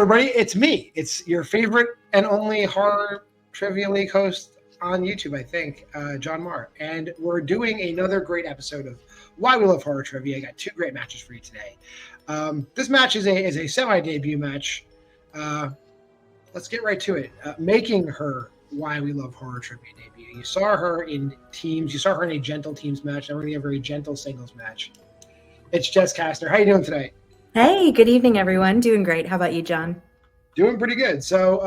everybody, it's me. It's your favorite and only horror trivia league host on YouTube, I think, John Maher. And we're doing another great episode of Why We Love Horror Trivia. I got two great matches for you today. This match is a semi-debut match. Let's get right to it. Making her Why We Love Horror Trivia debut. You saw her in teams. You saw her in a gentle teams match. Now we're going to have a very gentle singles match. It's Jess Castner. How you doing today? Hey, good evening, everyone. Doing great. How about you, John? Doing pretty good. So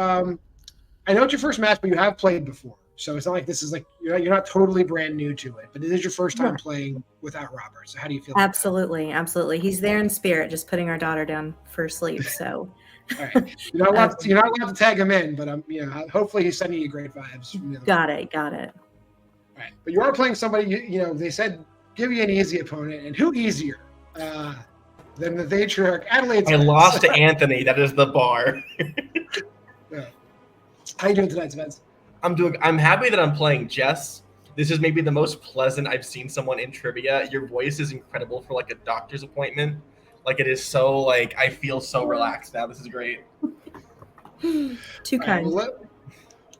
I know it's your first match, but you have played before. So it's not like this is like you're not totally brand new to it, but it is your first time playing without Robert. So how do you feel? Absolutely, absolutely. He's there in spirit, just putting our daughter down for sleep. So, all right, you're not allowed to tag him in, but hopefully he's sending you great vibes. Got it. All right, but you are playing somebody. They said give you an easy opponent, and who easier than the patriarch Adelaide Spence. I lost to Anthony. That is the bar. Yeah. How you doing tonight, Spence? I'm happy that I'm playing Jess. This is maybe the most pleasant I've seen someone in trivia. Your voice is incredible for like a doctor's appointment. Like it is so like I feel so relaxed now. This is great. Too kind. Right,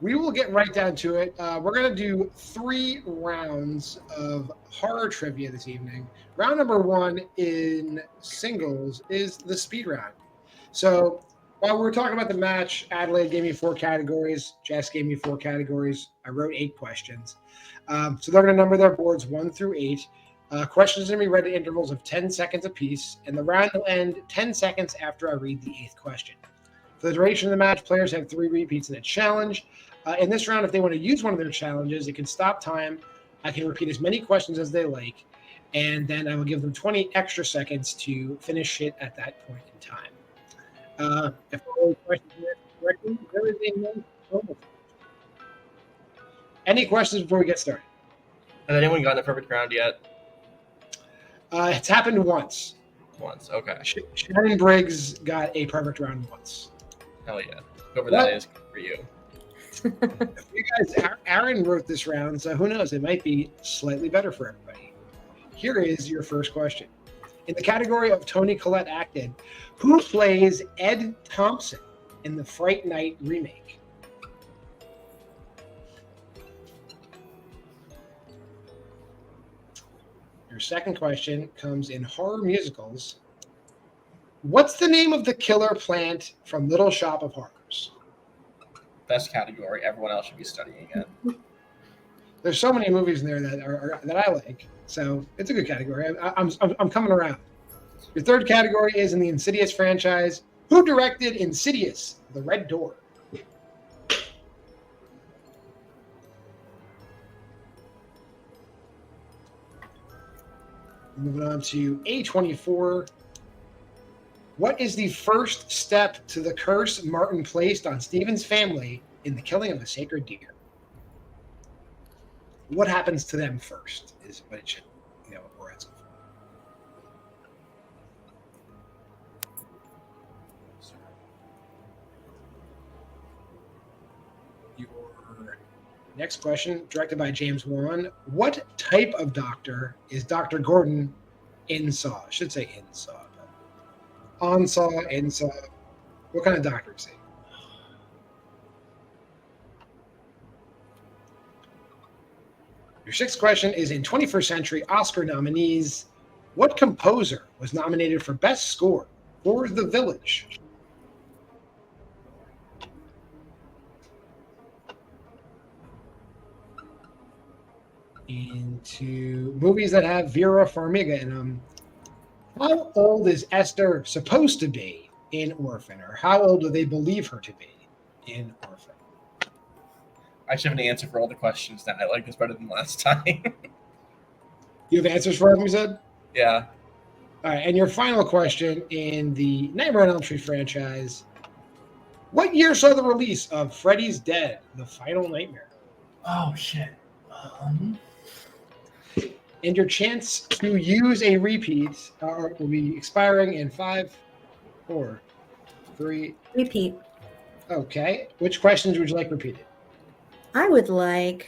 we will get right down to it. We're going to do 3 rounds of horror trivia this evening. Round number 1 in singles is the speed round. So while we were talking about the match, Adelaide gave me 4 categories. Jess gave me 4 categories. I wrote 8 questions. So they're going to number their boards 1 through 8. Questions are going to be read at intervals of 10 seconds apiece, and the round will end 10 seconds after I read the 8th question. For the duration of the match, players have 3 repeats in a challenge. In this round, if they want to use one of their challenges, it can stop time. I can repeat as many questions as they like, and then I will give them 20 extra seconds to finish it at that point in time. If all the questions are answered correctly, there is a no bonus. Any questions before we get started? Has anyone gotten a perfect round yet? It's happened once. Once, okay. Shannon Briggs got a perfect round once. Hell yeah. Whoever that is for you. You guys, Aaron wrote this round, so who knows? It might be slightly better for everybody. Here is your first question. In the category of Toni Collette acted, who plays Ed Thompson in the Fright Night remake? Your second question comes in horror musicals. What's the name of the killer plant from Little Shop of Horrors? Best category. Everyone else should be studying it. There's so many movies in there that I like, so it's a good category. I'm coming around. Your third category is in the Insidious franchise. Who directed Insidious: The Red Door? Moving on to A24. What is the first step to the curse Martin placed on Stephen's family in The Killing of a Sacred Deer? What happens to them first is what it should, what we're asking for. Your next question, directed by James Wan. What type of doctor is Dr. Gordon in Saw? I should say in Saw. On Saw, in Saw. What kind of doctor is he? Your sixth question is in 21st Century Oscar nominees. What composer was nominated for Best Score for The Village? Into movies that have Vera Farmiga in them. How old is Esther supposed to be in Orphan, or how old do they believe her to be in Orphan? I should have an answer for all the questions now. I like this better than last time. You have answers for them, you said? Yeah. All right, and your final question in the Nightmare on Elm Street franchise. What year saw the release of Freddy's Dead: The Final Nightmare? Oh, shit. And your chance to use a repeat will be expiring in 5, 4, 3. Repeat. Okay. Which questions would you like repeated? I would like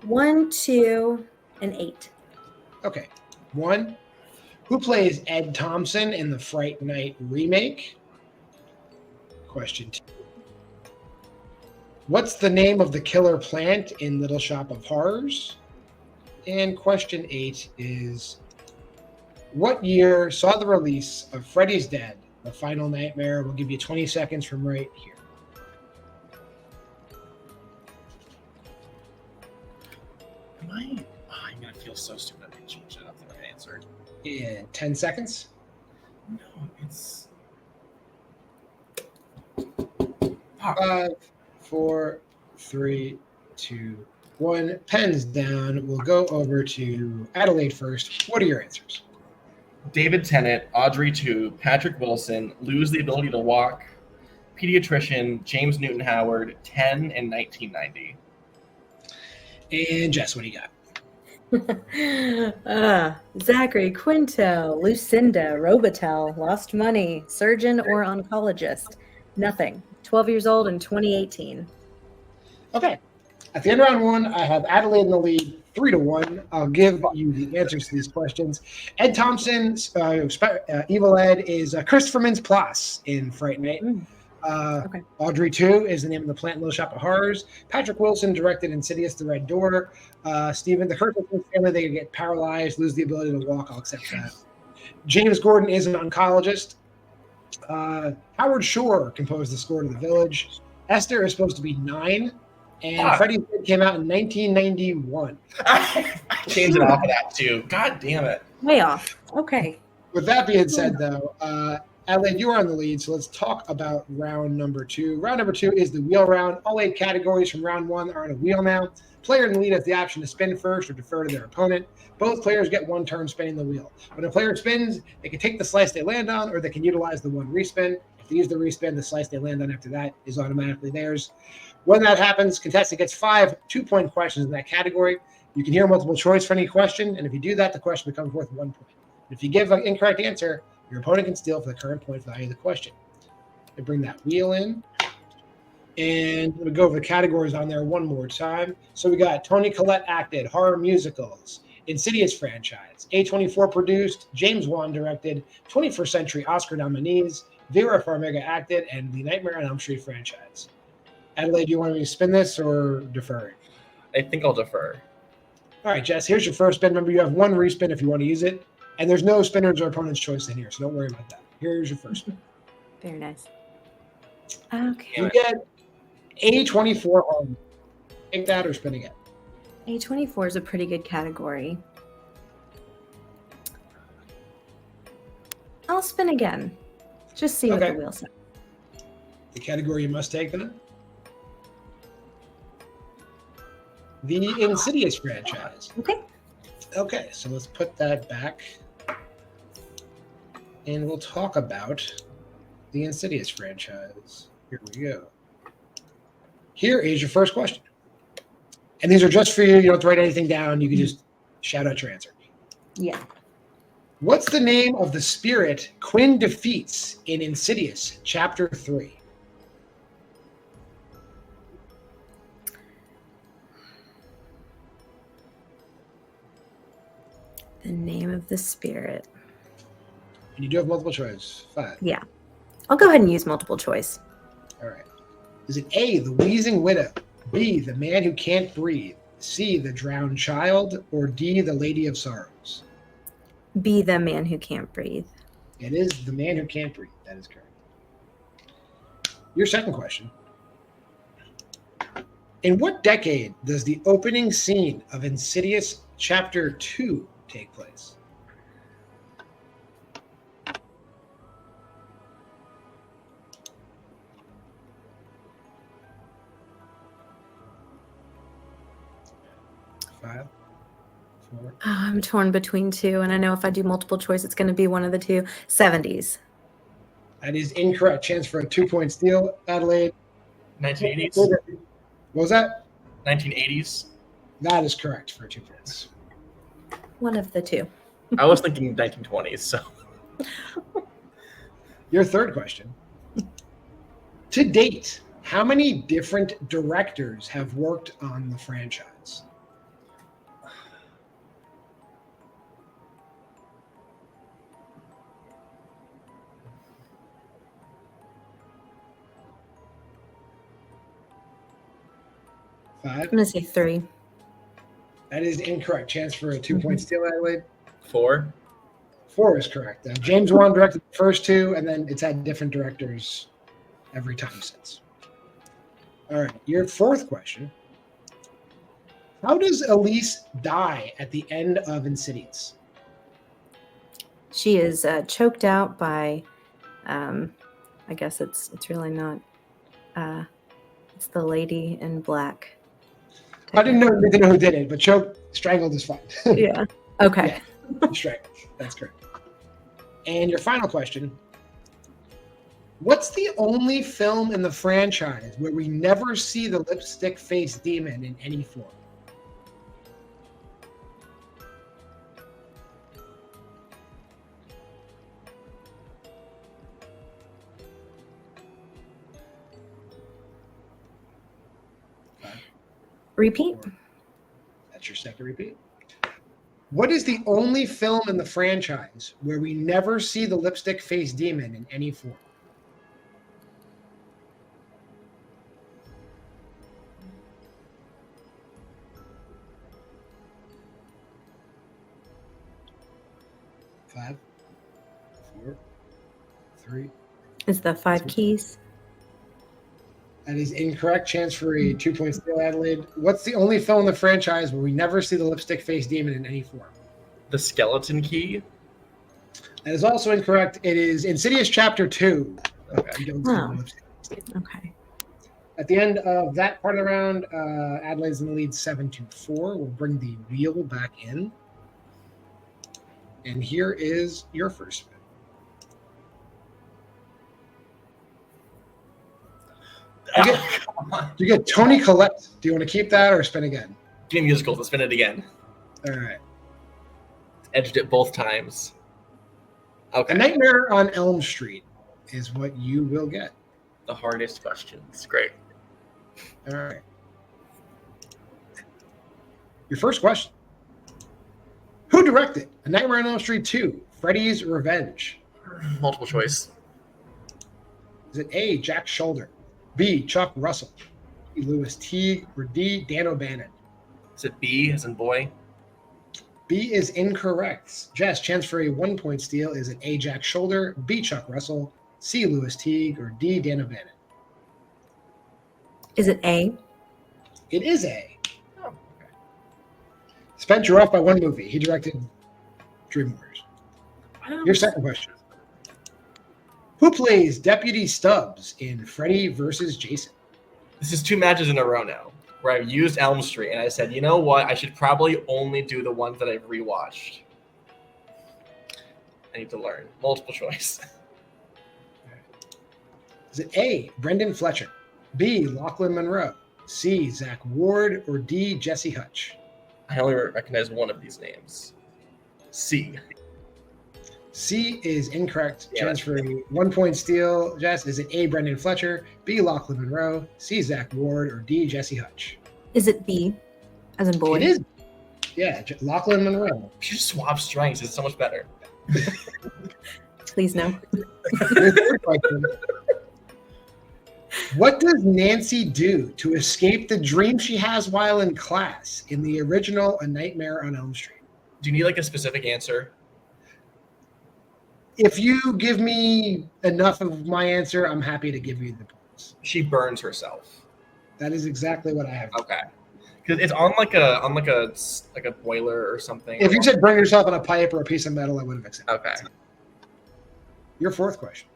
1, 2, and 8. Okay. 1. Who plays Ed Thompson in the Fright Night remake? Question 2. What's the name of the killer plant in Little Shop of Horrors? And question 8 is, what year saw the release of Freddy's Dead, The Final Nightmare? We'll give you 20 seconds from right here. I'm gonna feel so stupid if I change it up to my answer. In 10 seconds. No, it's 5, 4, 3, 2, 1. Pens down. We'll go over to Adelaide first. What are your answers? David Tennant, Audrey 2, Patrick Wilson, lose the ability to walk, pediatrician, James Newton Howard, 10 and 1990. And Jess, what do you got? Zachary Quinto, Lucinda, Robitel, Lost Money, Surgeon or Oncologist. Nothing. 12 years old in 2018. Okay. At the end of round 1, I have Adelaide in the lead, 3-1. I'll give you the answers to these questions. Ed Thompson's Evil Ed is Christopher Mintz-Plasse in Fright Night. Okay. Audrey 2 is the name of the plant in Little Shop of Horrors. Patrick Wilson directed Insidious: The Red Door. Stephen, the Hurt family, they get paralyzed, lose the ability to walk. I'll accept that. James Gordon is an oncologist. Howard Shore composed the score to The Village. Esther is supposed to be 9. And Freddy's Dead came out in 1991. I changed it off of that too. God damn it. Way off. Okay. With that being said, though, Adelaide, you are on the lead, so let's talk about round number 2. Round number 2 is the wheel round. All 8 categories from round 1 are on a wheel now. Player in the lead has the option to spin first or defer to their opponent. Both players get 1 turn spinning the wheel. When a player spins, they can take the slice they land on, or they can utilize the 1 respin. If they use the respin, the slice they land on after that is automatically theirs. When that happens, contestant gets 5 2-point questions in that category. You can hear multiple choice for any question, and if you do that, the question becomes worth 1 point. If you give an incorrect answer, your opponent can steal for the current point value of the question. I bring that wheel in, and we'll go over the categories on there one more time. So we got Toni Collette acted, horror musicals, Insidious franchise, A24 produced, James Wan directed, 21st Century Oscar nominees, Vera Farmiga acted, and the Nightmare on Elm Street franchise. Adelaide, do you want me to spin this or defer? I think I'll defer. All right, Jess, here's your first spin. Remember, you have 1 respin if you want to use it. And there's no spinners or opponent's choice in here, so don't worry about that. Here's your first spin. Very nice. Okay. You get A24 on. Take that or spin again. A24 is a pretty good category. I'll spin again. Just see what the wheel says. The category you must take then? The Insidious franchise. Okay, so let's put that back. And we'll talk about the Insidious franchise. Here we go. Here is your first question. And these are just for you. You don't have to write anything down. You can just shout out your answer. Yeah. What's the name of the spirit Quinn defeats in Insidious Chapter 3? The name of the spirit. And you do have multiple choice. 5. Yeah. I'll go ahead and use multiple choice. All right. Is it A, the wheezing widow, B, the man who can't breathe, C, the drowned child, or D, the lady of sorrows? Be the man who can't breathe. It is the man who can't breathe. That is correct. Your second question. In what decade does the opening scene of Insidious Chapter 2 take place? Five, 4. I'm torn between 2, and I know if I do multiple choice, it's going to be one of the 2. 70s. That is incorrect. Chance for a 2-point steal. Adelaide. 1980s. What was that? 1980s. That is correct for 2 points. One of the 2. I was thinking 1920s. So. Your third question. To date, how many different directors have worked on the franchise? 5. I'm gonna say 3. That is incorrect. Chance for a 2-point steal, Adelaide. 4. 4 is correct. James Wan directed the first 2, and then it's had different directors every time since. All right, your fourth question. How does Elise die at the end of Insidious? She is choked out by, I guess it's really not. It's the lady in black. I didn't know who did it, but choked, strangled is fine. Yeah. Okay. Yeah, strangled. That's correct. And your final question. What's the only film in the franchise where we never see the lipstick face demon in any form? Repeat. That's your second repeat. What is the only film in the franchise where we never see the lipstick face demon in any form? Five, 4, 3. Is the 5 keys? That is incorrect. Chance for a 2-point steal, Adelaide. What's the only film in the franchise where we never see the lipstick face demon in any form? The skeleton key. That is also incorrect. It is Insidious Chapter 2. Okay. You don't see the lipstick face demon. Okay. At the end of that part of the round, Adelaide's in the lead 7-4. We'll bring the wheel back in. And here is your first spin. You get Tony Collette. Do you want to keep that or spin again? Give me musicals. Let's spin it again. All right. Edged it both times. Okay. A Nightmare on Elm Street is what you will get. The hardest questions. Great. All right. Your first question. Who directed A Nightmare on Elm Street 2, Freddy's Revenge? Multiple choice. Is it A, Jack Shoulder, B, Chuck Russell, C, Louis Teague, or D, Dan O'Bannon? Is it B as in boy? B is incorrect. Jess, chance for a 1-point steal. Is it A, Jack Shoulder, B, Chuck Russell, C, Louis Teague, or D, Dan O'Bannon? Is it A? It is A. Oh, okay. Spence, you're off by one movie. He directed Dream Warriors. Your second question. Who plays Deputy Stubbs in Freddy vs. Jason? This is 2 matches in a row now, where I've used Elm Street, and I said, you know what? I should probably only do the ones that I've rewatched. I need to learn. Multiple choice. Is it A, Brendan Fletcher, B, Lachlan Monroe, C, Zach Ward, or D, Jesse Hutch? I only recognize one of these names. C. C is incorrect. Yeah, Chance for a 1-point steal. Jess, is it A, Brendan Fletcher, B, Lachlan Monroe, C, Zach Ward, or D, Jesse Hutch? Is it B, as in boy? It is. Yeah, Lachlan Monroe. We should just swap strengths. It's so much better. Please no. Your third question. What does Nancy do to escape the dream she has while in class in the original A Nightmare on Elm Street? Do you need like a specific answer? If you give me enough of my answer, I'm happy to give you the points. She burns herself. That is exactly what I have. Okay. Because it's on like a boiler or something. If you said burn yourself on a pipe or a piece of metal, I would have accepted. Okay. Your fourth question.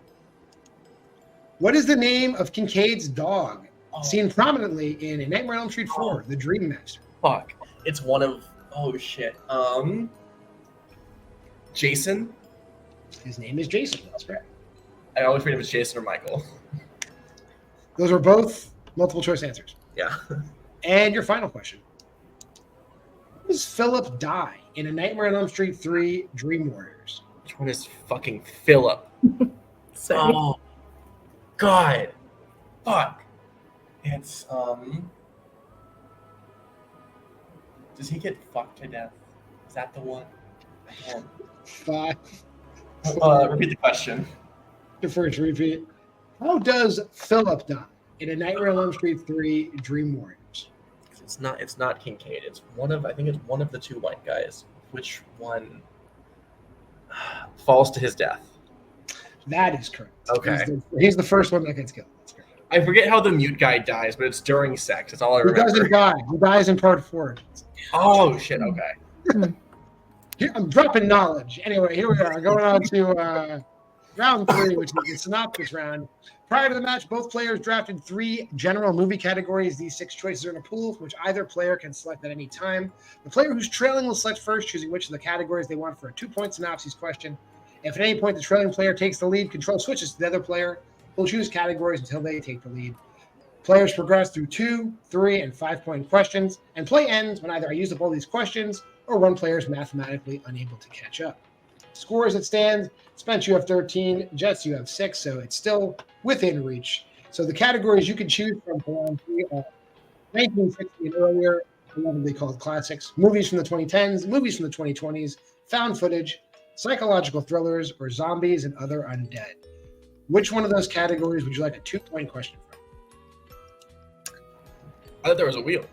What is the name of Kincaid's dog, seen prominently in A Nightmare on Elm Street 4, The Dream Master? Fuck. It's one of Jason. His name is Jason. That's correct. I always forget if it's Jason or Michael. Those are both multiple choice answers. Yeah. And your final question. How does Philip die in A Nightmare on Elm Street 3, Dream Warriors? Which one is fucking Philip? Sorry. Oh, God. Fuck. It's, does he get fucked to death? Is that the one? 5. Repeat the question. Your first repeat. How does Philip die in A Nightmare on Elm Street 3, Dream Warriors? It's not Kincaid. It's one of. I think it's one of the two white guys. Which one falls to his death? That is correct. Okay. He's the first one that gets killed. That's correct. I forget how the mute guy dies, but it's during sex. That's all I He remember. doesn't die. He dies in part 4. Oh shit! Okay. Here, I'm dropping knowledge. Anyway, here we are going on to round 3, which is the synopsis round. Prior to the match, both players drafted 3 general movie categories. These 6 choices are in a pool from which either player can select at any time. The player who's trailing will select first, choosing which of the categories they want for a 2-point synopsis question. If at any point the trailing player takes the lead, control switches to the other player. Who'll choose categories until they take the lead. Players progress through 2, 3, and 5-point questions, and play ends when either I use up all these questions or one player is mathematically unable to catch up. Score as it stands: Spence, you have 13, Jess, you have 6, so it's still within reach. So the categories you can choose from for round 3 are 1960 and earlier, lovingly called classics, movies from the 2010s, movies from the 2020s, found footage, psychological thrillers, or zombies and other undead. Which one of those categories would you like a 2-point question from? I thought there was a wheel.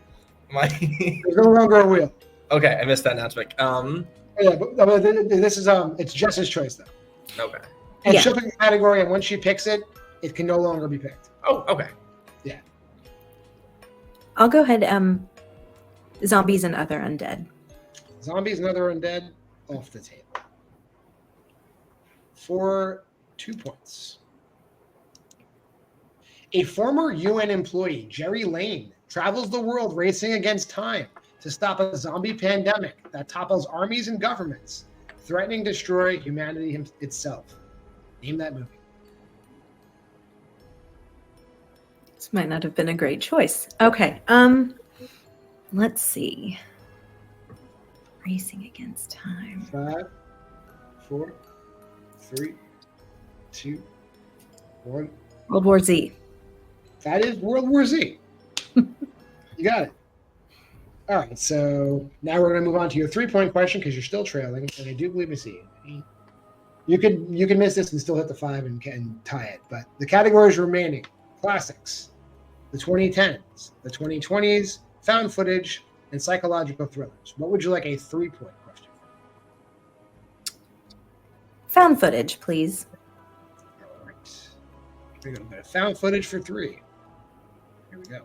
There's no longer a wheel. Okay, I missed that announcement. Yeah, but this is it's Jess's choice though. Okay. And Yeah. she'll pick a category, and once she picks it, it can no longer be picked. Oh, okay. Yeah. I'll go ahead. Zombies and other undead. Zombies and other undead off the table. For 2 points. A former UN employee, Jerry Lane, travels the world racing against time to stop a zombie pandemic that topples armies and governments, threatening to destroy humanity itself. Name that movie. This might not have been a great choice. Okay. Let's see. Racing against time. 5, 4, 3, 2, 1. World War Z. That is World War Z. You got it. All right, so now we're going to move on to your 3-point question because you're still trailing, and I do believe I see it. You could miss this and still hit the 5 and tie it, but the categories remaining: classics, the 2010s, the 2020s, found footage, and psychological thrillers. What would you like a 3-point question for? Found footage, please. All right. Here we go. Found footage for 3. Here we go.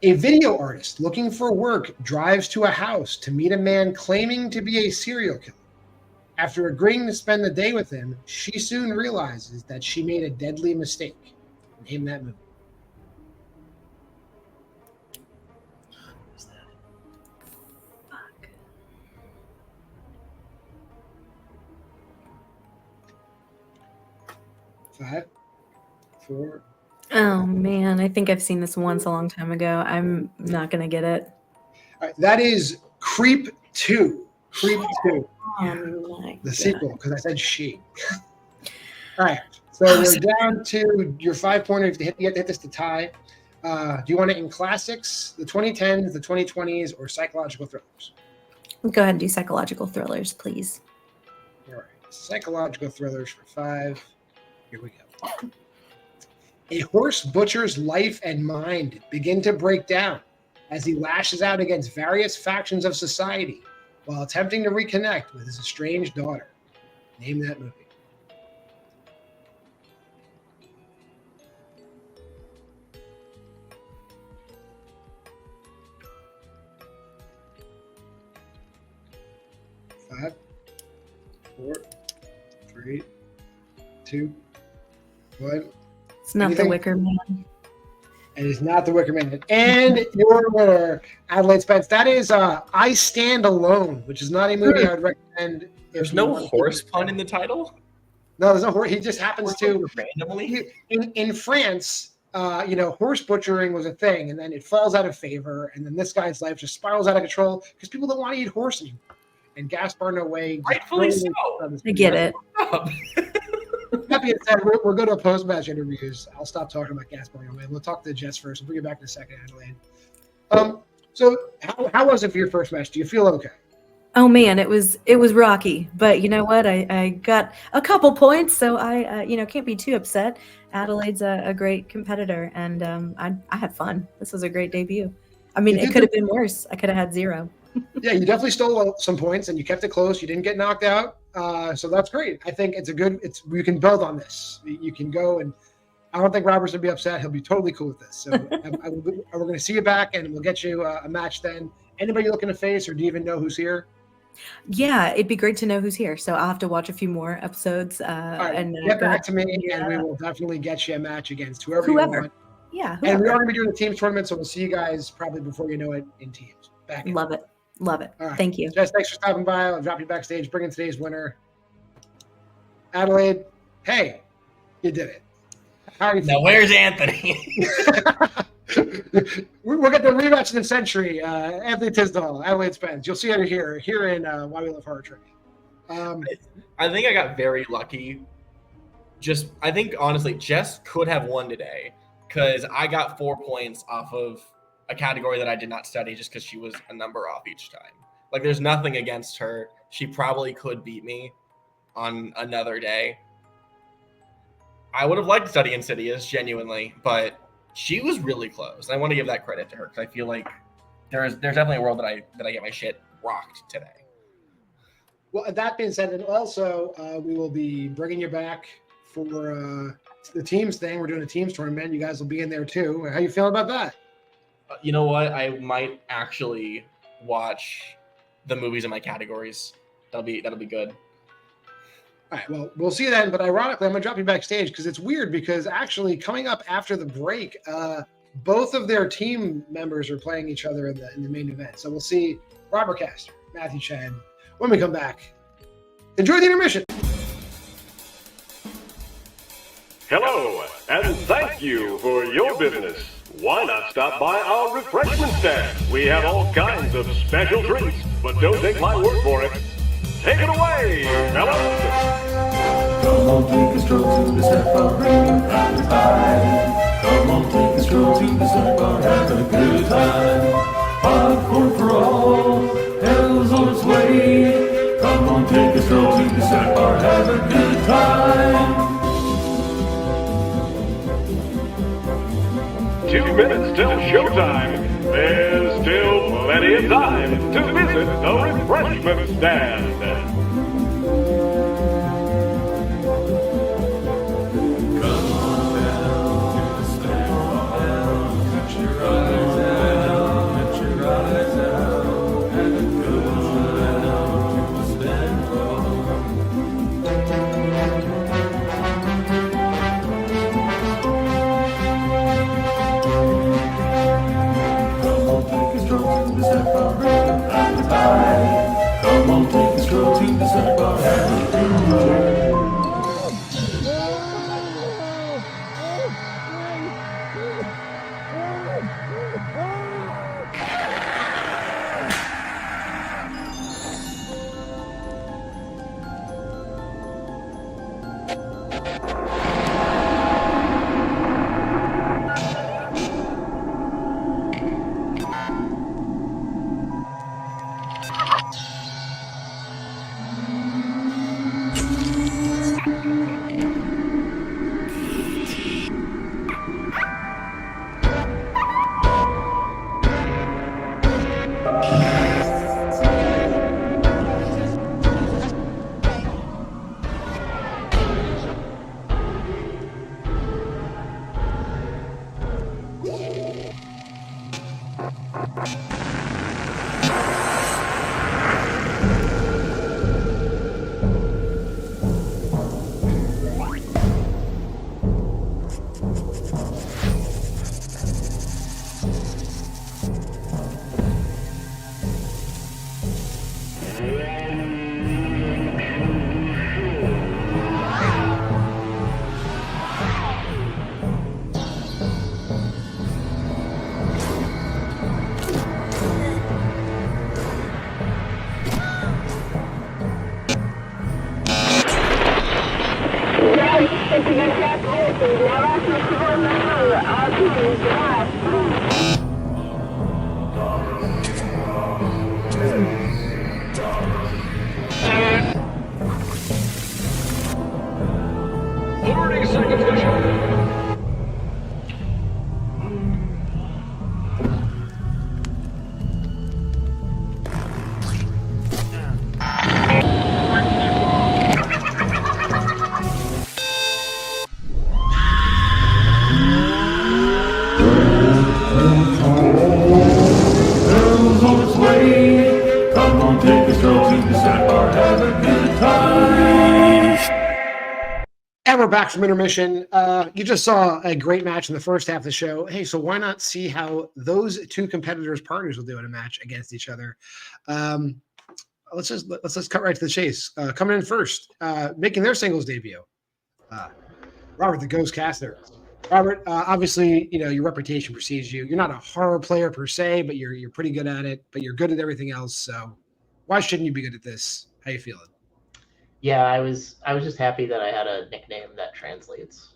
A video artist looking for work drives to a house to meet a man claiming to be a serial killer. After agreeing to spend the day with him, she soon realizes that she made a deadly mistake. Name that movie. Fuck. 5, 4. Oh man, I think I've seen this once a long time ago. I'm not gonna get it. All right, that is Creep 2. Creep 2, Oh my the God. sequel, because I said she. All right, so we're down to your 5-pointer. You have to hit this to tie. Do you want it in classics, the 2010s, the 2020s, or psychological thrillers? Go ahead and do psychological thrillers, please. All right, psychological thrillers for 5. Here we go. A horse butcher's life and mind begin to break down as he lashes out against various factions of society while attempting to reconnect with his estranged daughter. Name that movie. Five, 4, 3, 2, 1. It's not Anything? The Wicker Man. It is not The Wicker Man. And your winner, Adelaide Spence. That is I Stand Alone, which is not a movie I would recommend. if There's you no want to- horse pun in the title? No, there's no horse. He just happens to. Randomly? In France, horse butchering was a thing, and then it falls out of favor, and then this guy's life just spirals out of control because people don't want to eat horse anymore. And Gaspar Noé, Rightfully so. I get it. That being said, we're going to post-match interviews. I'll stop talking about Gaspar Noé. We'll talk to Jess first. We'll bring it back in a second, Adelaide. So how was it for your first match? Do you feel okay? Oh man, it was rocky, but you know what? I got a couple points, so I can't be too upset. Adelaide's a great competitor, and I had fun. This was a great debut. I mean, You it did could have been worse. I could have had 0. Yeah, you definitely stole some points and you kept it close. You didn't get knocked out. So that's great. I think we can build on this. You can go, and I don't think Robert's going to be upset. He'll be totally cool with this. So we're going to see you back, and we'll get you a match then. Anybody looking to face, or do you even know who's here? Yeah, it'd be great to know who's here. So I'll have to watch a few more episodes. All right, and get back to me, and we will definitely get you a match against whoever. You want. Yeah, and we are going to be doing the teams tournament, so we'll see you guys probably before you know it in teams. Back in. Love it. All right. Thank you. Jess, thanks for stopping by. I'll drop you backstage. Bring in today's winner. Adelaide, hey, you did it. How are you now, where's Anthony? We'll get the rematch of the century. Anthony Tisdall, Adelaide Spence. You'll see it here in Why We Love Horror Trivia. I think I got very lucky. I think, honestly, Jess could have won today because I got 4 points off of a category that I did not study just because she was a number off each time. Like, there's nothing against her. She probably could beat me on another day. I would have liked to study Insidious, genuinely, but she was really close. I want to give that credit to her because I feel like there's definitely a world that I get my shit rocked today. Well, that being said, and also we will be bringing you back for the teams thing. We're doing a teams tournament. You guys will be in there too. How you feeling about that? You know what? I might actually watch the movies in my categories. That'll be good. All right, well, we'll see then. But ironically, I'm going to drop you backstage because it's weird because actually coming up after the break, both of their team members are playing each other in the main event. So we'll see Robert Castner, Matthew Chen when we come back. Enjoy the intermission. Hello, and thank you for your business. Why not stop by our refreshment stand? We have all kinds of special treats, but don't take my word for it. Take it away, fellas! Come on, take a stroll to the snack bar, have a time. Come on, take a stroll to the snack bar, have a good time. Popcorn for all, hell's on its way. Come on, take a stroll to the snack bar, have a good time. 2 minutes till showtime. There's still plenty of time to visit the refreshment stand. Come on down to the snack bar, cut your eyes out, let your eyes out, and go down to the snack bar. Come on, take a stroll to the snack bar, have a good time. we're back from intermission. You just saw a great match in the first half of the show. Hey, so why not see how those two competitors' partners will do in a match against each other? Let's cut right to the chase. Coming in first, making their singles debut, Robert the Ghost Castner. Robert, obviously, your reputation precedes you. You're not a horror player per se, but you're pretty good at it. But you're good at everything else. So why shouldn't you be good at this? How you feeling? Yeah, I was just happy that I had a nickname that translates.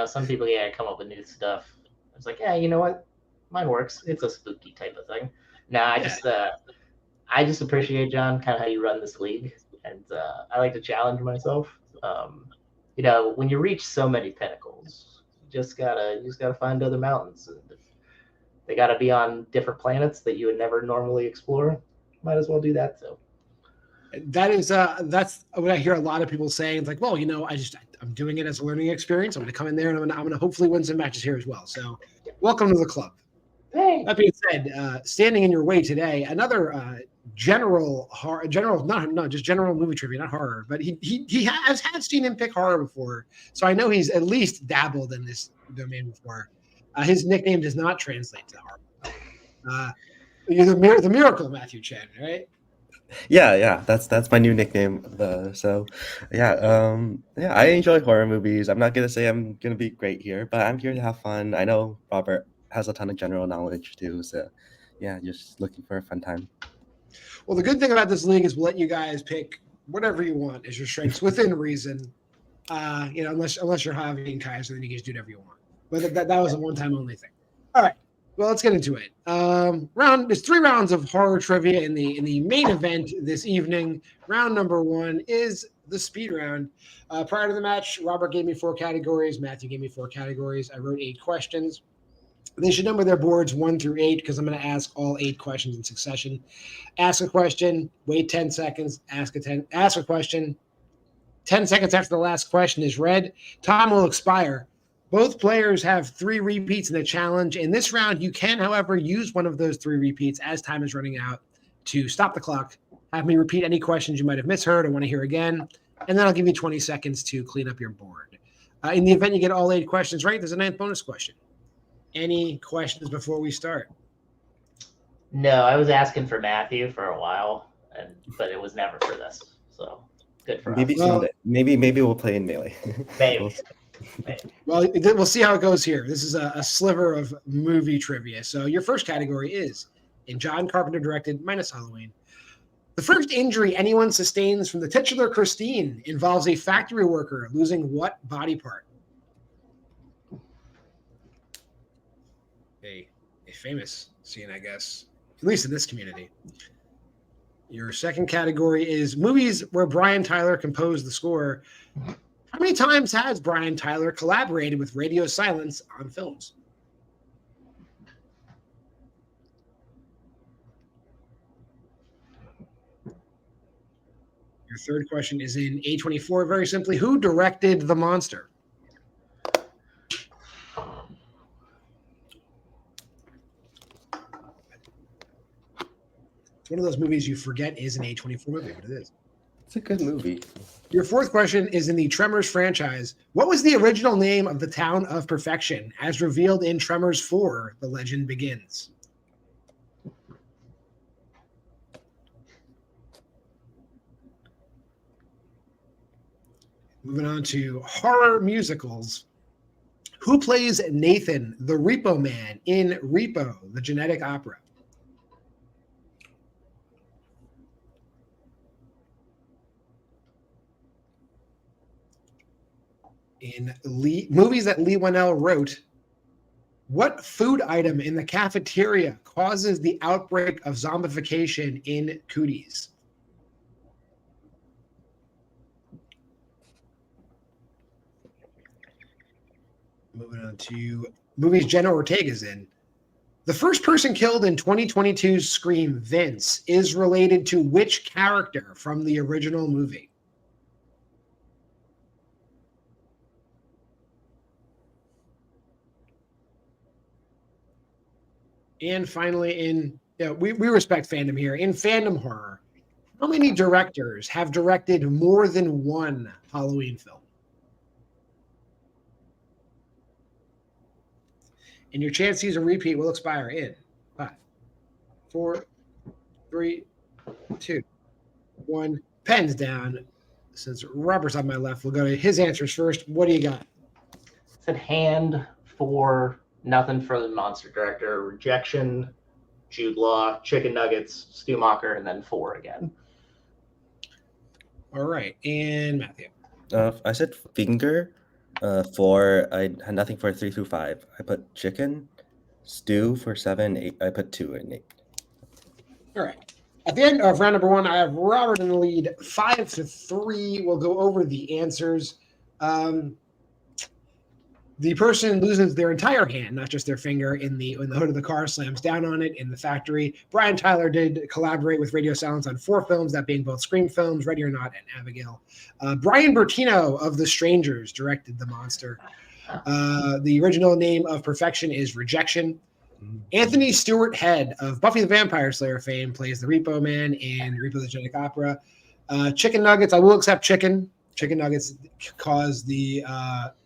Some people come up with new stuff. I was like, yeah, you know what? Mine works. It's a spooky type of thing. I just appreciate, John, kind of how you run this league, and I like to challenge myself. When you reach so many pinnacles, you just gotta find other mountains, and if they gotta be on different planets that you would never normally explore, might as well do that too. That's what I hear a lot of people saying. It's like, well, I'm doing it as a learning experience. I'm going to come in there and I'm going to hopefully win some matches here as well. So, welcome to the club. Hey. That being said, standing in your way today, another general movie trivia, not horror, but he has seen him pick horror before, so I know he's at least dabbled in this domain before. His nickname does not translate to horror. You're the miracle Matthew Chen, right? Yeah, that's my new nickname. I enjoy horror movies. I'm not gonna say I'm gonna be great here, but I'm here to have fun. I know Robert has a ton of general knowledge too, so yeah, just looking for a fun time. Well, the good thing about this league is we'll let you guys pick whatever you want as your strengths within reason. Unless you're Javi and Kaiser, then you can just do whatever you want. But that was a one-time only thing. All right. Well, let's get into it. There's 3 rounds of horror trivia in the main event this evening. Round number 1 is the speed round. Prior to the match, Robert gave me 4 categories. Matthew gave me 4 categories. I wrote 8 questions. They should number their boards 1 through 8 because I'm going to ask all 8 questions in succession. Ask a question, wait 10 seconds, ask a question. 10 seconds after the last question is read, time will expire. Both players have 3 repeats in the challenge. In this round, you can, however, use one of those 3 repeats as time is running out to stop the clock. Have me repeat any questions you might have misheard or want to hear again, and then I'll give you 20 seconds to clean up your board. In the event you get all 8 questions right, there's a 9th bonus question. Any questions before we start? No, I was asking for Matthew for a while, but it was never for this. So good for maybe us. someday. Maybe we'll play in Melee. Maybe. Well, we'll see how it goes here. This is a sliver of movie trivia. So your first category is in John Carpenter directed minus Halloween. The first injury anyone sustains from the titular Christine involves a factory worker losing what body part? A famous scene, I guess, at least in this community. Your second category is movies where Brian Tyler composed the score. How many times has Brian Tyler collaborated with Radio Silence on films? Your third question is in A24. Very simply, who directed The Monster? It's one of those movies you forget is an A24 movie, but it is. It's a good movie. Your fourth question is in the Tremors franchise. What was the original name of the town of Perfection, as revealed in Tremors 4, The Legend Begins? Moving on to horror musicals. Who plays Nathan, the Repo Man, in Repo, the genetic opera? In movies that Lee Winnell wrote, what food item in the cafeteria causes the outbreak of zombification in Cooties? Moving on to movies Jenna Ortega's in. The first person killed in 2022's Scream, Vince, is related to which character from the original movie? And finally, we respect fandom here. In fandom horror, how many directors have directed more than one Halloween film? And your chance to use a repeat will expire in 5, 4, 3, 2, 1. Pens down. Since Robert's on my left, we'll go to his answers first. What do you got? Said hand, 4, nothing for the monster director, rejection, Jude Law, chicken nuggets, Stu Maher, and then 4 again. All right. And Matthew. I said finger. 4. I had nothing for 3 through 5. I put chicken. Stew for 7. 8. I put 2 and 8. All right. At the end of round number 1, I have Robert in the lead, 5-3. We'll go over the answers. The person loses their entire hand, not just their finger, in the hood of the car, slams down on it in the factory. Brian Tyler did collaborate with Radio Silence on 4 films, that being both Scream films, Ready or Not, and Abigail. Brian Bertino of The Strangers directed The Monster. The original name of Perfection is Rejection. Anthony Stewart Head of Buffy the Vampire Slayer fame plays the Repo Man in Repo the Genetic Opera. Chicken nuggets, I will accept chicken. Chicken nuggets caused the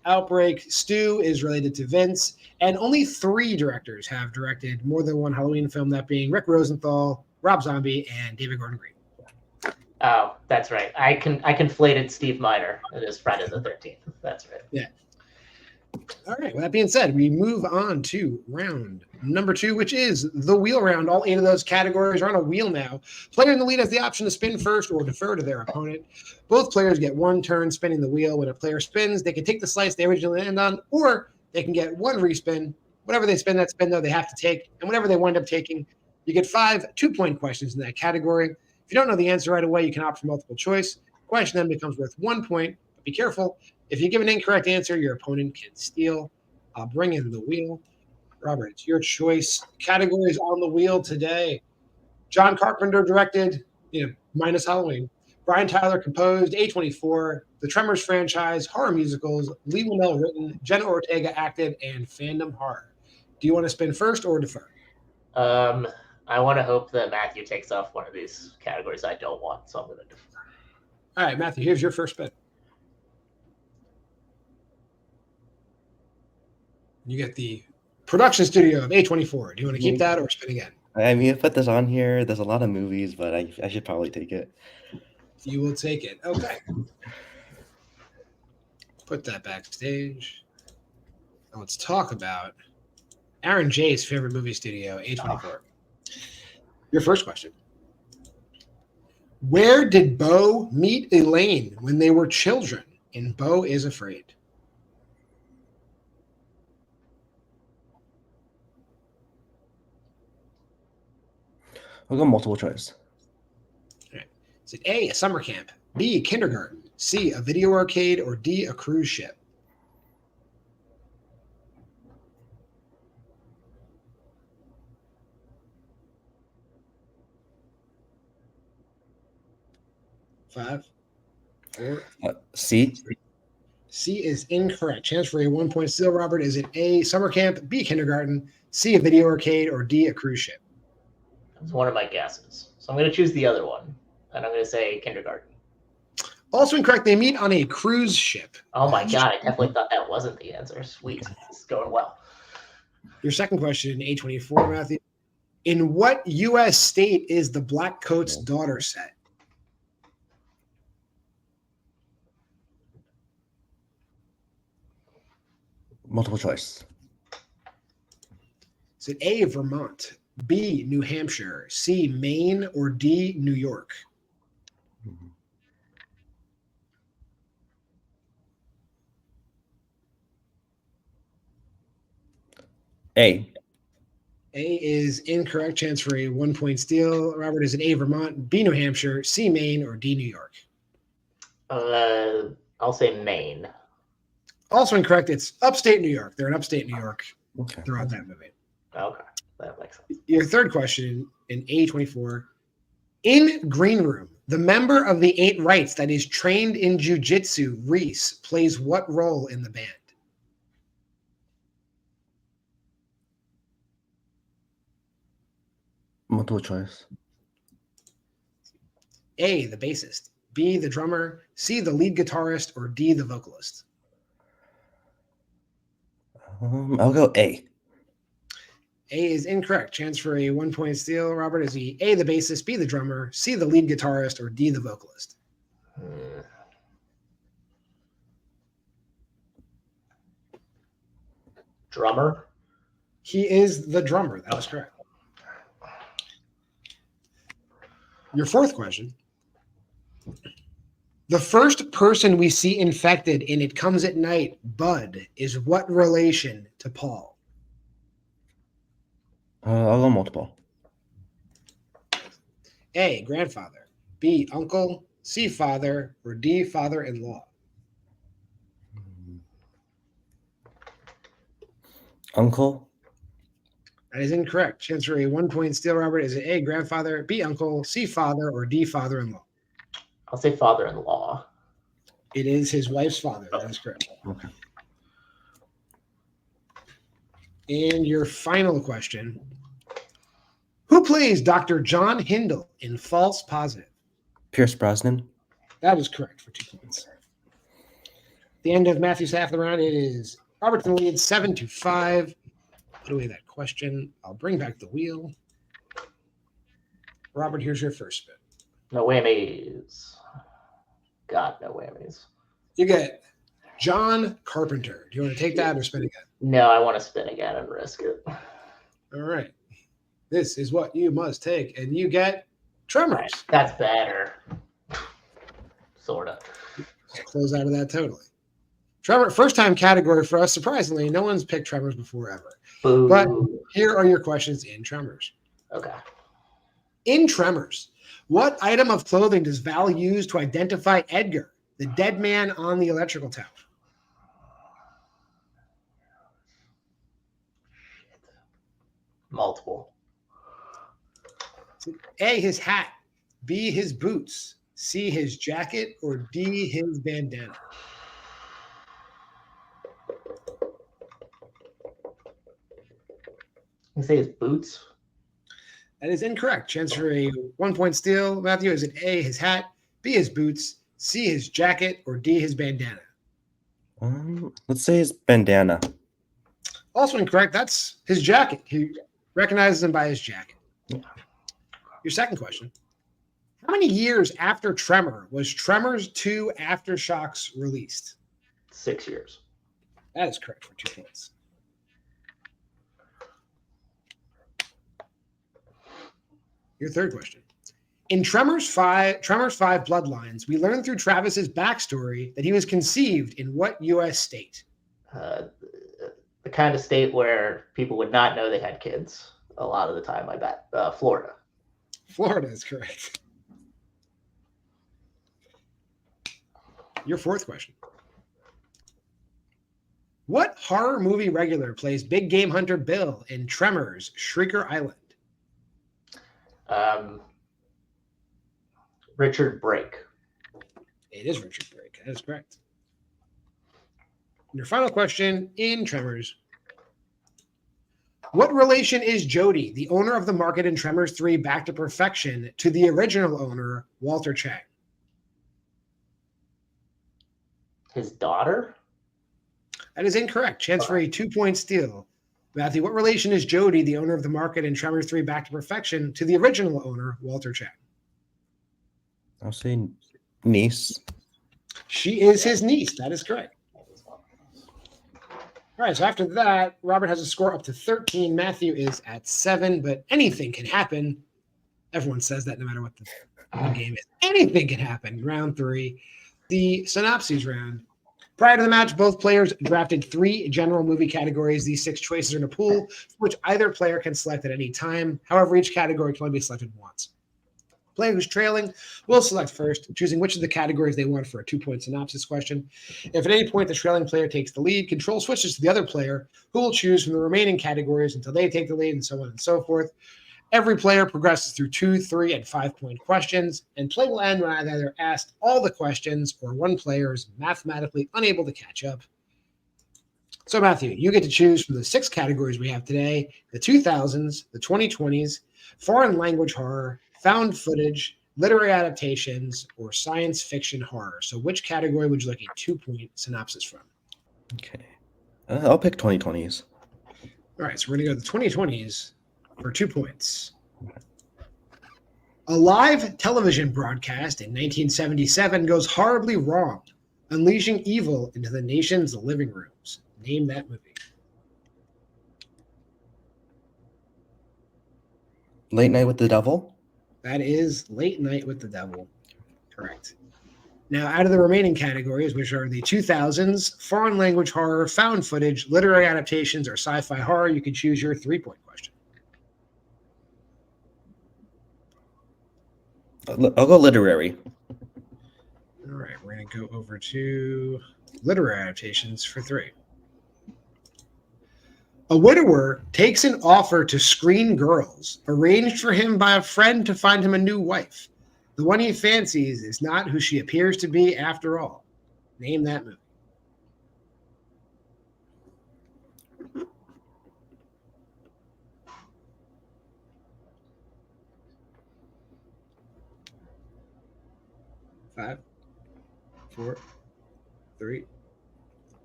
outbreak. Stu is related to Vince. And only 3 directors have directed more than one Halloween film, that being Rick Rosenthal, Rob Zombie, and David Gordon Green. Oh, that's right. I conflated Steve Miner and his Friday the 13th. That's right. Yeah. All right. With that being said, we move on to round number 2, which is the wheel round. All 8 of those categories are on a wheel now. Player in the lead has the option to spin first or defer to their opponent. Both players get 1 turn spinning the wheel. When a player spins, they can take the slice they originally landed on, or they can get 1 respin. Whatever they spin, that spin, though, they have to take. And whatever they wind up taking, you get 5 2-point questions in that category. If you don't know the answer right away, you can opt for multiple choice. The question then becomes worth 1 point, but be careful. If you give an incorrect answer, your opponent can steal. I'll bring in the wheel. Robert, it's your choice. Categories on the wheel today. John Carpenter directed, minus Halloween. Brian Tyler composed, A24, the Tremors franchise, horror musicals, Lee Winnell written, Jenna Ortega acted, and fandom horror. Do you want to spin first or defer? I want to hope that Matthew takes off one of these categories I don't want, so I'm going to defer. All right, Matthew, here's your first spin. You get the production studio of A24. Do you want to keep that or spin again? I mean, put this on here. There's a lot of movies, but I should probably take it. You will take it. Okay. Put that backstage. Now let's talk about Aaron J's favorite movie studio, A24. Your first question. Where did Beau meet Elaine when they were children in Beau is Afraid? I'll go multiple choice. All right. Is it A, a summer camp, B, kindergarten, C, a video arcade, or D, a cruise ship? Five, 4. C. C is incorrect. Chance for a 1-point steal, Robert. Is it A, summer camp, B, kindergarten, C, a video arcade, or D, a cruise ship? That's one of my guesses. So I'm going to choose the other one, and I'm going to say kindergarten. Also incorrect. They meet on a cruise ship. Oh my God, I definitely thought that wasn't the answer. Sweet. This is going well. Your second question, A24, Matthew. In what U.S. state is the Black Coat's daughter set? Multiple choice. Is it A, Vermont, B, New Hampshire, C, Maine, or D, New York? A. A is incorrect. Chance for a 1-point steal. Robert, is it A, Vermont, B, New Hampshire, C, Maine, or D, New York? I'll say Maine. Also incorrect. It's upstate New York. They're in upstate New York throughout that movie. Okay, that makes sense. Your third question in A24. In Green Room, the member of the 8 Rights that is trained in jiu-jitsu, Reese, plays what role in the band? Multiple choice. A, the bassist, B, the drummer, C, the lead guitarist, or D, the vocalist? I'll go A. A is incorrect. Chance for a 1-point steal, Robert. Is he A, the bassist, B, the drummer, C, the lead guitarist, or D, the vocalist? Drummer? He is the drummer. That is correct. Your fourth question. The first person we see infected in It Comes at Night, Bud, is what relation to Paul? I'll go multiple. A, grandfather, B, uncle, C, father, or D, father-in-law? Uncle? That is incorrect. Chance for a 1-point steal, Robert. Is it A, grandfather, B, uncle, C, father, or D, father-in-law? I'll say father-in-law. It is his wife's father. That is correct. Okay. And your final question. Who plays Dr. John Hindle in False Positive? Pierce Brosnan? That is correct for 2 points. At the end of Matthew's half of the round, it is Robert in the lead 7-5. Put away that question. I'll bring back the wheel. Robert, here's your first spin. No whammies. God, no whammies. You get John Carpenter. Do you want to take that or spin again? No, I want to spin again and risk it. All right. This is what you must take, and you get Tremors. That's better. Sort of. Just close out of that totally. Tremor, first time category for us. Surprisingly, no one's picked Tremors before ever. Boo. But here are your questions in Tremors. Okay. In Tremors, what item of clothing does Val use to identify Edgar, the dead man on the electrical tower? Multiple. A, his hat, B, his boots, C, his jacket, or D, his bandana? You say his boots? That is incorrect. Chance for a 1-point steal. Matthew, is it A, his hat, B, his boots, C, his jacket, or D, his bandana? Let's say his bandana. Also incorrect. That's his jacket. He recognizes him by his jacket. Yeah. Your second question. How many years after Tremor was Tremors 2 Aftershocks released? 6 years. That is correct for 2 points. Your third question. In Tremors 5 Bloodlines, we learn through Travis's backstory that he was conceived in what U.S. state? The kind of state where people would not know they had kids a lot of the time, I bet. Florida. Florida is correct. Your fourth question. What horror movie regular plays big game hunter Bill in Tremors Shrieker Island? Richard Brake. It is Richard Brake. That is correct. And your final question in Tremors. What relation is Jody, the owner of the market in Tremors 3 Back to Perfection, to the original owner, Walter Chang? His daughter? That is incorrect. Chance for a 2-point steal. Matthew, what relation is Jody, the owner of the market in Tremors 3 Back to Perfection, to the original owner, Walter Chang? I'll say niece. She is his niece. That is correct. All right, so after that, Robert has a score up to 13. Matthew is at 7, but anything can happen. Everyone says that no matter what the game is. Anything can happen. Round 3, the synopses round. Prior to the match, both players drafted 3 general movie categories. These 6 choices are in a pool, which either player can select at any time. However, each category can only be selected once. Player who's trailing will select first, choosing which of the categories they want for a 2-point synopsis question. If at any point the trailing player takes the lead, control switches to the other player, who will choose from the remaining categories until they take the lead, and so on and so forth. Every player progresses through 2, 3, and 5-point questions, and play will end when either asked all the questions or one player is mathematically unable to catch up. So, Matthew, you get to choose from the 6 categories we have today: the 2000s, the 2020s, foreign language horror, found footage, literary adaptations, or science fiction horror. So which category would you like a 2-point synopsis from? Okay. I'll pick 2020s. All right, so we're going to go to the 2020s for 2 points. A live television broadcast in 1977 goes horribly wrong, unleashing evil into the nation's living rooms. Name that movie. Late Night with the Devil. That is Late Night with the Devil. Correct. Now, out of the remaining categories, which are the 2000s, foreign language horror, found footage, literary adaptations, or sci-fi horror, you can choose your 3-point question. I'll go literary. All right, we're going to go over to literary adaptations for 3. A widower takes an offer to screen girls, arranged for him by a friend to find him a new wife. The one he fancies is not who she appears to be after all. Name that movie. Five, 4, 3,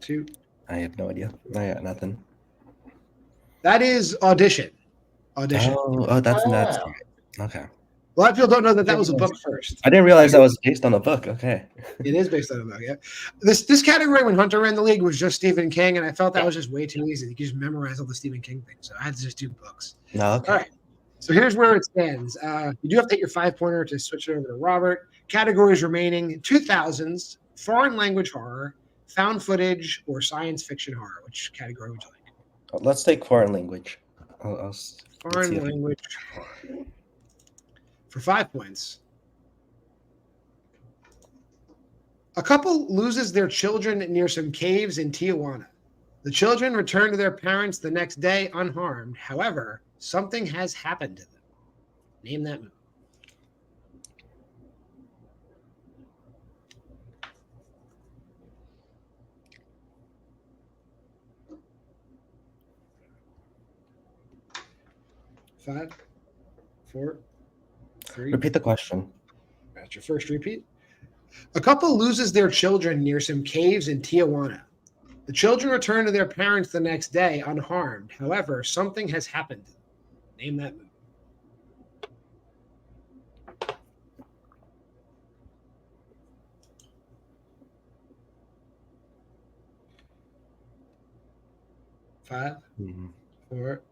2. I have no idea. I got nothing. That is Audition. Oh, that's Wow. okay. A lot of people don't know that was a book first. I didn't realize that was based on a book. Okay. It is based on a book, yeah. This category when Hunter ran the league was just Stephen King, and I felt that was just way too easy. You could just memorize all the Stephen King things, so I had to just do books. No, okay. All right. So here's where it stands. You do have to take your 5-pointer to switch it over to Robert. Categories remaining: 2000s, foreign language horror, found footage, or science fiction horror. Which category would you like? Let's take foreign language. Foreign language horror. For 5 points. A couple loses their children near some caves in Tijuana. The children return to their parents the next day unharmed. However, something has happened to them. Name that movie. Five, 4, 3. Repeat the question. That's your first repeat. A couple loses their children near some caves in Tijuana. The children return to their parents the next day unharmed. However, something has happened. Name that movie. Five, 4,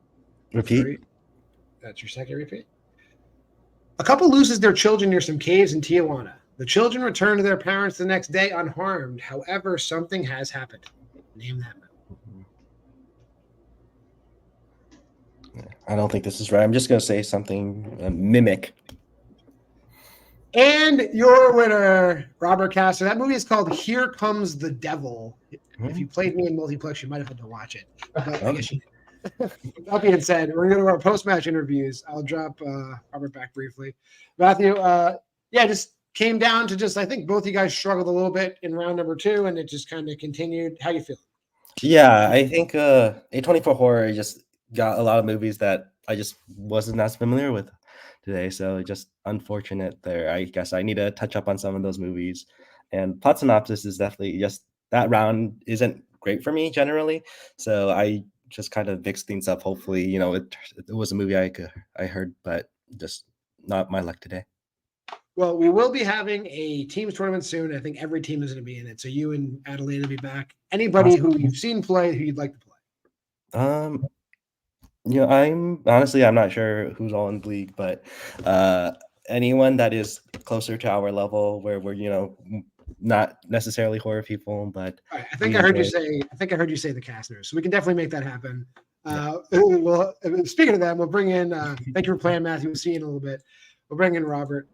Repeat. 3. That's your second repeat. A couple loses their children near some caves in Tijuana. The children return to their parents the next day unharmed. However, something has happened. Name that movie. I don't think this is right. I'm just going to say something Mimic. And your winner, Robert Castner. That movie is called Here Comes the Devil. If you played me in multiplex, you might have had to watch it. But I guess you did. That being said, we're going to go to our post-match interviews. I'll drop Robert back briefly. Matthew, just came down to I think both you guys struggled a little bit in round number 2, and it just kind of continued. How you feel? Yeah, I think A24 Horror just got a lot of movies that I just wasn't as familiar with today. So just unfortunate there. I guess I need to touch up on some of those movies. And Plot Synopsis is definitely just that round isn't great for me generally. So I just kind of mixed things up. Hopefully, it was a movie I heard, but just not my luck today. Well, we will be having a teams tournament soon. I think every team is going to be in it. So you and Adelaide will be back. Anybody who you've seen play, who you'd like to play? I'm not sure who's all in the league, but anyone that is closer to our level where we're, not necessarily horror people, but all right, I think I heard you say the Castners. So we can definitely make that happen. Well, speaking of that, we'll bring in thank you for playing, Matthew. We'll see you in a little bit. We'll bring in Robert.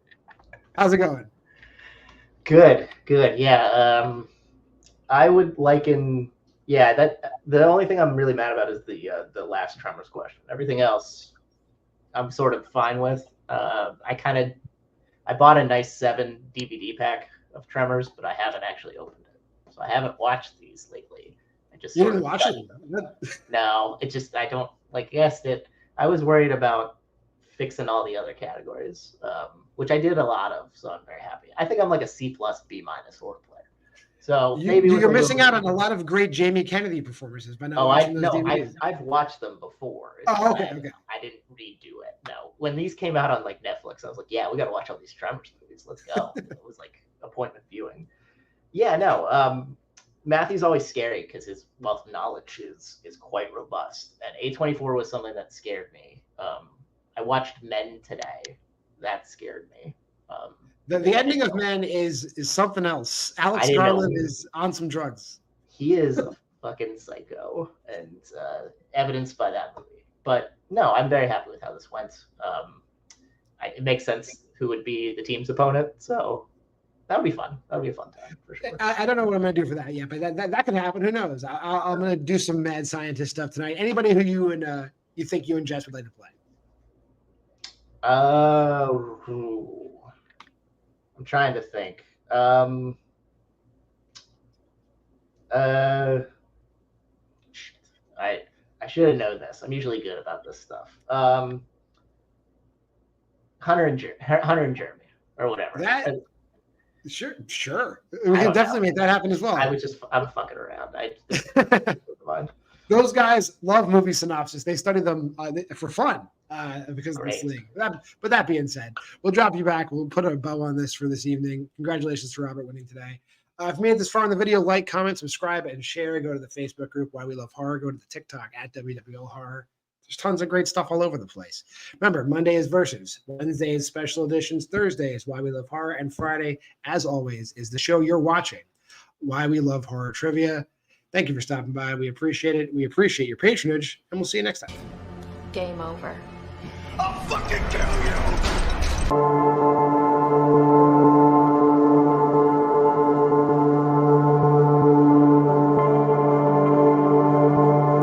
How's it going? Good. Yeah. I would liken. Yeah, that the only thing I'm really mad about is the last Tremors question. Everything else, I'm sort of fine with. I bought a nice 7 DVD pack of Tremors, but I haven't actually opened it, so I haven't watched these lately. You didn't watch it? No, it just I don't like. Guessed it. I was worried about fixing all the other categories, which I did a lot of, so I'm very happy. I think I'm like a C+, B- horror player. So maybe you're missing out on a lot of great Jamie Kennedy performances by not watching those DVDs. I've watched them before. Oh, okay. I didn't redo it. No, when these came out on like Netflix, I was like, yeah, we got to watch all these Tremors movies. Let's go. It was like appointment viewing. Yeah, no. Matthew's always scary because his wealth of knowledge is quite robust. And A24 was something that scared me. I watched Men today. That scared me. The ending of Men is something else. Alex Garland is on some drugs. He is a fucking psycho, and evidenced by that movie. But no, I'm very happy with how this went. It makes sense who would be the team's opponent, so that would be fun. That would be a fun time for sure. I don't know what I'm going to do for that yet, but that could happen. Who knows? I'm going to do some mad scientist stuff tonight. Anybody who you think you and Jess would like to play? I'm trying to think. I should have known this. I'm usually good about this stuff. Hunter and Jeremy or whatever. Sure. We can definitely make that happen as well. I'm fucking around. Those guys love movie synopsis. They study them for fun because of this league. But that being said, we'll drop you back. We'll put a bow on this for this evening. Congratulations to Robert winning today. If you made this far in the video, like, comment, subscribe, and share. Go to the Facebook group, Why We Love Horror. Go to the TikTok at WWLHorror. There's tons of great stuff all over the place. Remember, Monday is Versus. Wednesday is Special Editions. Thursday is Why We Love Horror. And Friday, as always, is the show you're watching, Why We Love Horror Trivia. Thank you for stopping by. We appreciate it. We appreciate your patronage, and we'll see you next time. Game over. I'll fucking kill you!